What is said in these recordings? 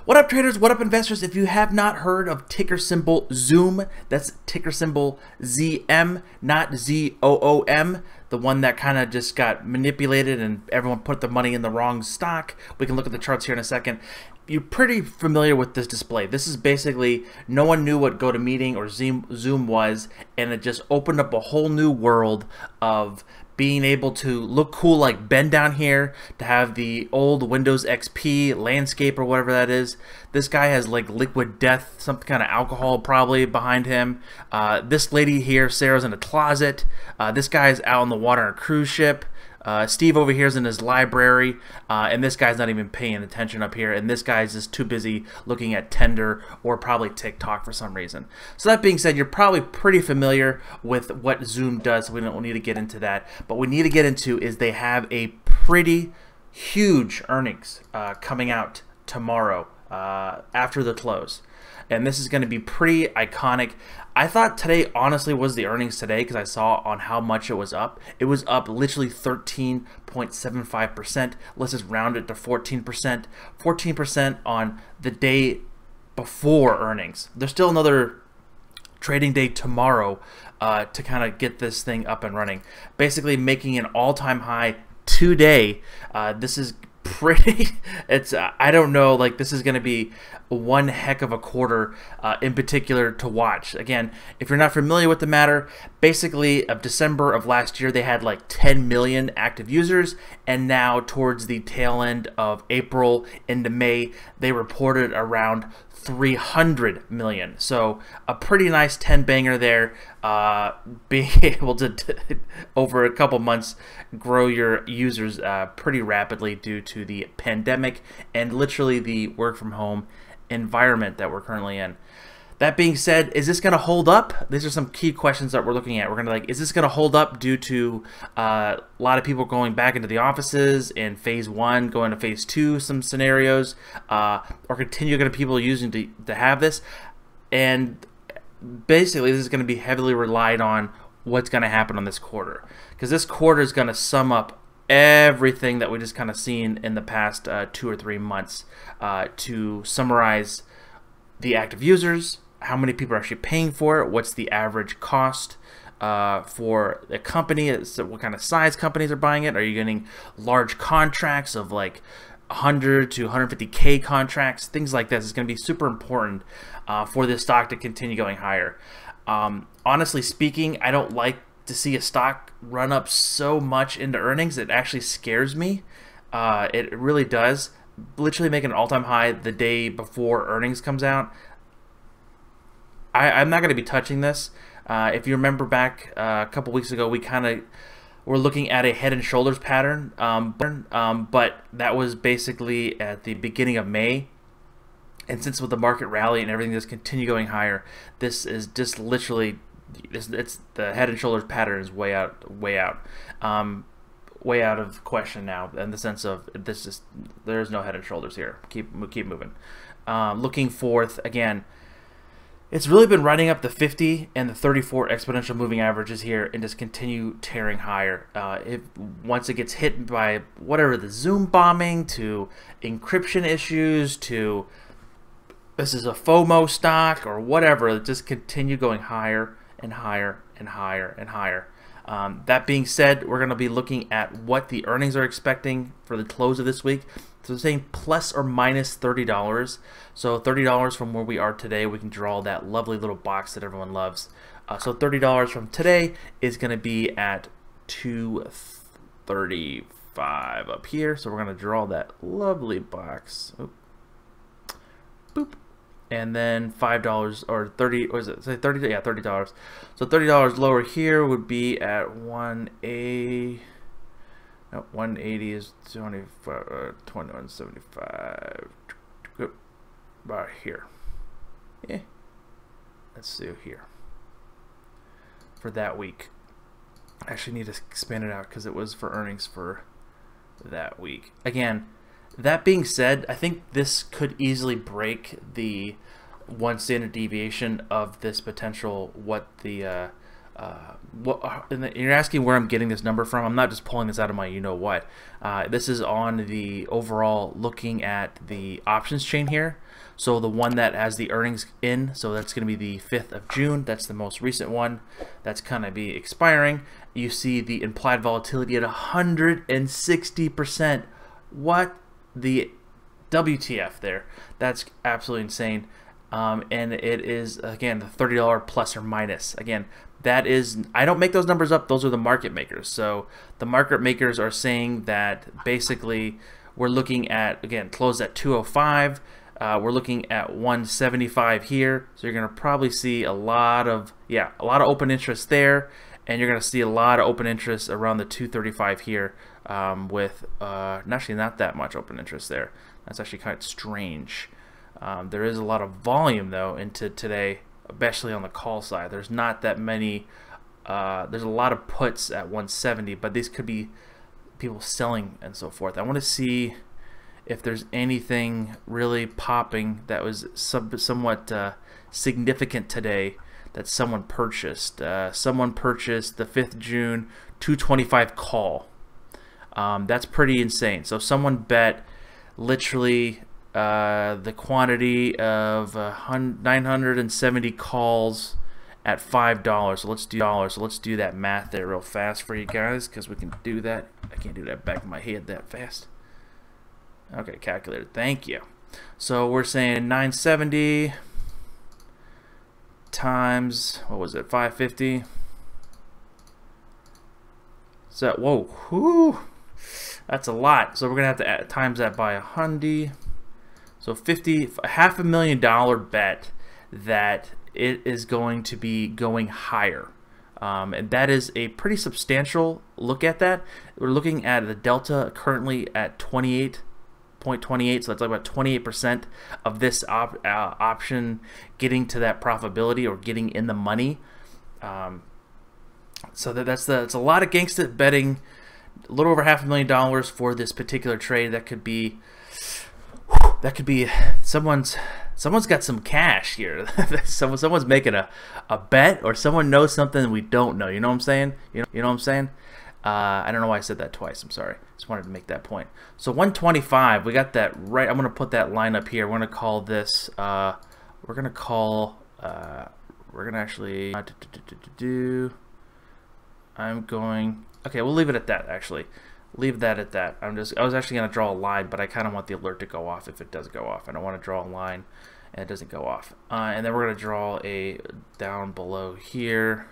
What up, traders? What up, investors? If you have not heard of ticker symbol Zoom, that's ticker symbol ZM, not ZOOM, the one that kind of just got manipulated and everyone put the money in the wrong stock. We can look at the charts here in a second. You're pretty familiar with this display. This is basically, no one knew what GoToMeeting or Zoom was, and it just opened up a whole new world of being able to look cool like Ben down here, to have the old Windows XP landscape or whatever that is. This guy has like liquid death, some kind of alcohol probably behind him. This lady here, Sarah's in a closet. This guy's out on the water on a cruise ship. Steve over here is in his library, and this guy's not even paying attention up here, and this guy's just too busy looking at Tinder or probably TikTok for some reason. So that being said, you're probably pretty familiar with what Zoom does, so we don't need to get into that. But what we need to get into is they have a pretty huge earnings coming out tomorrow after the close. And this is going to be pretty iconic. I thought today honestly was the earnings today because I saw on how much it was up. It was up literally 13.75%. Let's just round it to 14%. 14% on the day before earnings. There's still another trading day tomorrow to kind of get this thing up and running. Basically making an all-time high today. This is pretty, it's I don't know, like this is going to be one heck of a quarter in particular to watch. Again, if you're not familiar with the matter, basically of December of last year they had like 10 million active users, and now towards the tail end of April into May they reported around 300 million. So a pretty nice 10 banger there, being able to over a couple months grow your users pretty rapidly due to the pandemic and literally the work from home environment that we're currently in. That being said, is this going to hold up? These are some key questions that we're looking at. We're going to is this going to hold up due to a lot of people going back into the offices in phase 1, going to phase 2, some scenarios, or continue going to people using to have this? And basically, this is going to be heavily relied on what's going to happen on this quarter, because this quarter is going to sum up everything that we just kind of seen in the past 2 or 3 months. To summarize, the active users, how many people are actually paying for it, what's the average cost for a company, so what kind of size companies are buying it, are you getting large contracts of like 100 to 150K contracts, things like this is going to be super important for this stock to continue going higher. Honestly speaking, I don't like to see a stock run up so much into earnings. It actually scares me. It really does. Literally making an all-time high the day before earnings comes out. I'm not going to be touching this. If you remember back a couple weeks ago, we kind of were looking at a head and shoulders pattern, but that was basically at the beginning of May. And since with the market rally and everything just continue going higher, this is just literally, it's the head and shoulders pattern is way out of question now, in the sense of this is, there's no head and shoulders here. Keep moving. Looking forth again, it's really been running up the 50 and the 34 exponential moving averages here and just continue tearing higher. Once it gets hit by whatever, the Zoom bombing to encryption issues to this is a FOMO stock or whatever, it just continue going higher and higher and higher and higher. That being said, we're going to be looking at what the earnings are expecting for the close of this week. So saying plus or minus $30. So $30 from where we are today, we can draw that lovely little box that everyone loves. So $30 from today is going to be at 235 up here. So we're going to draw that lovely box. Oop. Boop. And then $5 or 30, or is it say 30? Yeah, $30. So $30 lower here would be at 180. No, 180 is 2175. Right here. Yeah. Let's see here. For that week. I actually need to expand it out because it was for earnings for that week. Again, that being said, I think this could easily break the one standard deviation of this potential, what the You're asking where I'm getting this number from. I'm not just pulling this out of my you-know-what. This is on the overall looking at the options chain here. So the one that has the earnings in, so that's going to be the 5th of June. That's the most recent one. That's going to be expiring. You see the implied volatility at 160%. What the WTF there? That's absolutely insane. And it is, again, the $30 plus or minus. Again, that is, I don't make those numbers up. Those are the market makers. So the market makers are saying that basically we're looking at, again, close at 205. We're looking at 175 here. So you're going to probably see a lot of open interest there. And you're going to see a lot of open interest around the 235 here with actually not that much open interest there. That's actually kind of strange. There is a lot of volume though into today, especially on the call side. There's not that many. There's a lot of puts at 170, but these could be people selling and so forth. I want to see if there's anything really popping that was somewhat significant today that someone purchased. Someone purchased the 5th June 225 call. That's pretty insane. So someone bet literally the quantity of 970 calls at $5. So let's do that math there real fast for you guys, because we can do that. I can't do that back in my head that fast. Okay, calculator, thank you. So we're saying 970 times, what was it, 550? So, whoa, whew, that's a lot. So we're gonna have to times that by 100. So $500,000 bet that it is going to be going higher. And that is a pretty substantial look at that. We're looking at the delta currently at 28.28, so that's like about 28% of this option getting to that profitability or getting in the money. So that's a lot of gangsta betting. A little over $500,000 for this particular trade. That could be someone's got some cash here. someone's making a bet, or someone knows something we don't know. You know what I'm saying? You know what I'm saying? I don't know why I said that twice. I'm sorry. Just wanted to make that point. So 125, we got that right. I'm going to put that line up here. We're going to call this. We're going to actually. Okay, we'll leave it at that. Actually, leave that at that. I was actually going to draw a line, but I kind of want the alert to go off if it does go off. I don't want to draw a line and it doesn't go off. And then we're going to draw a down below here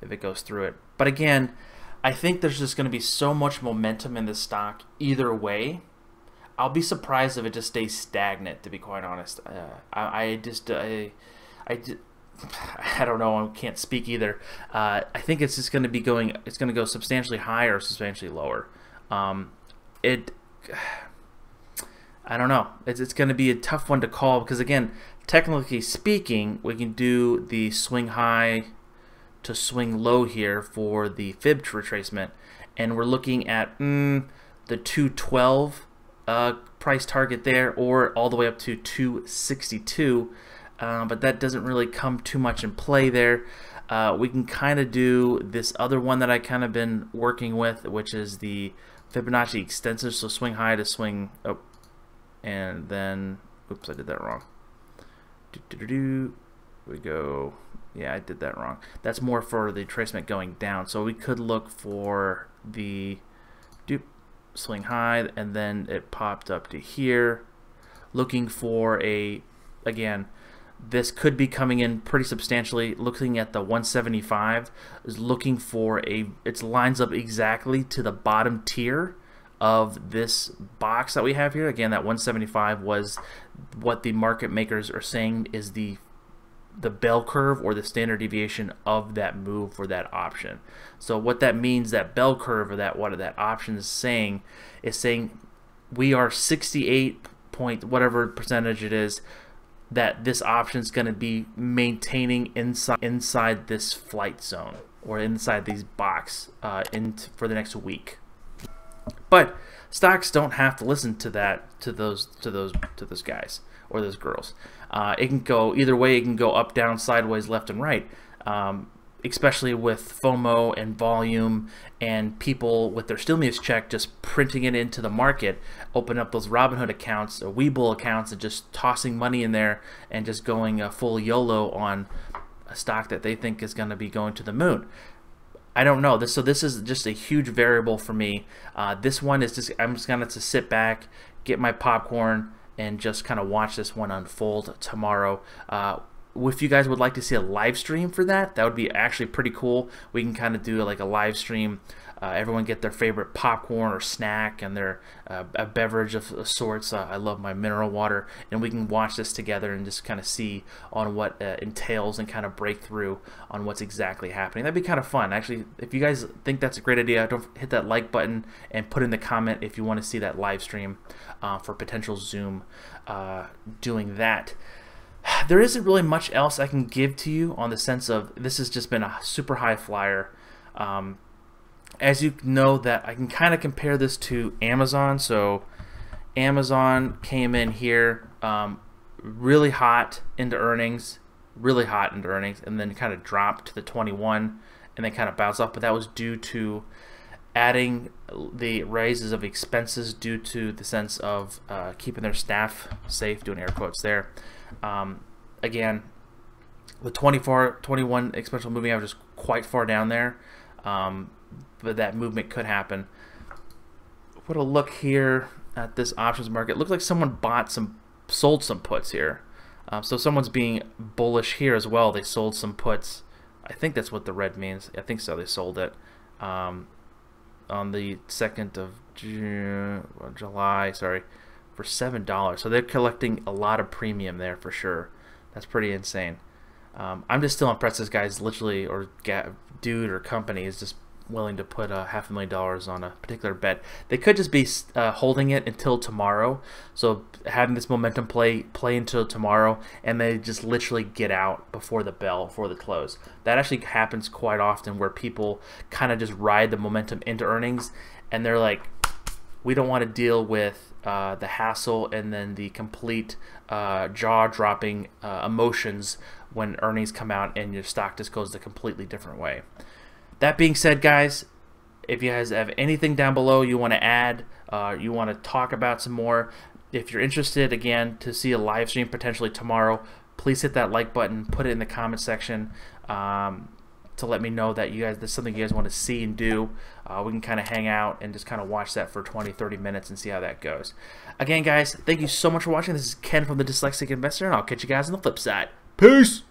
if it goes through it. But again, I think there's just going to be so much momentum in this stock either way. I'll be surprised if it just stays stagnant, to be quite honest. I don't know. I can't speak either. I think it's just going to be going. It's going to go substantially higher or substantially lower. I don't know. It's going to be a tough one to call because, again, technically speaking, we can do the swing high to swing low here for the fib retracement, and we're looking at the 212 price target there, or all the way up to 262. But that doesn't really come too much in play there. We can kind of do this other one that I kind of been working with, which is the Fibonacci extensive. So swing high to swing, and then, oops, I did that wrong. We go, yeah, I did that wrong. That's more for the retracement going down. So we could look for the swing high, and then it popped up to here, looking for again, this could be coming in pretty substantially. Looking at the 175 is looking for it lines up exactly to the bottom tier of this box that we have here. Again, that 175 was what the market makers are saying is the bell curve or the standard deviation of that move for that option. So what that means, that bell curve, or what that option is saying we are 68 point whatever percentage it is that this option is going to be maintaining inside this flight zone or inside these box for the next week. But stocks don't have to listen to that, to those guys or those girls. It can go either way. It can go up, down, sideways, left, and right. especially with FOMO and volume and people with their stimulus check just printing it into the market, open up those Robinhood accounts or Webull accounts and just tossing money in there and just going full YOLO on a stock that they think is going to be going to the moon. I don't know. So this is just a huge variable for me. This one is just, I'm just going to sit back, get my popcorn, and just kind of watch this one unfold tomorrow. If you guys would like to see a live stream for that, that would be actually pretty cool. We can kind of do like a live stream. Everyone get their favorite popcorn or snack and their a beverage of sorts. I love my mineral water, and we can watch this together and just kind of see on what entails and kind of break through on what's exactly happening. That'd be kind of fun. Actually, if you guys think that's a great idea, don't hit that like button and put in the comment if you want to see that live stream for potential Zoom doing that. There isn't really much else I can give to you on the sense of this has just been a super high flyer. As you know, that I can kind of compare this to Amazon. So Amazon came in here really hot into earnings, and then kind of dropped to the 21 and then kind of bounced off, but that was due to adding the raises of expenses due to the sense of keeping their staff safe, doing air quotes there. Again, the 21 exponential moving average is quite far down there, but that movement could happen. What a look here at this options market. It looks like someone sold some puts here. So someone's being bullish here as well. They sold some puts. I think that's what the red means. I think so. They sold it on the 2nd of July, sorry, for $7. So they're collecting a lot of premium there for sure. That's pretty insane. I'm just still impressed this guy's literally, or dude or company is just willing to put $500,000 on a particular bet. They could just be holding it until tomorrow, so having this momentum play until tomorrow, and they just literally get out before the bell, before the close. That actually happens quite often, where people kind of just ride the momentum into earnings, and they're like, we don't want to deal with the hassle and then the complete jaw-dropping emotions when earnings come out and your stock just goes a completely different way. That being said, guys, if you guys have anything down below you want to add, you want to talk about some more, if you're interested, again, to see a live stream potentially tomorrow, please hit that like button, put it in the comment section to let me know that you guys, this is something you guys want to see and do. We can kind of hang out and just kind of watch that for 20-30 minutes and see how that goes. Again, guys, thank you so much for watching. This is Ken from the Dyslexic Investor, and I'll catch you guys on the flip side. Peace!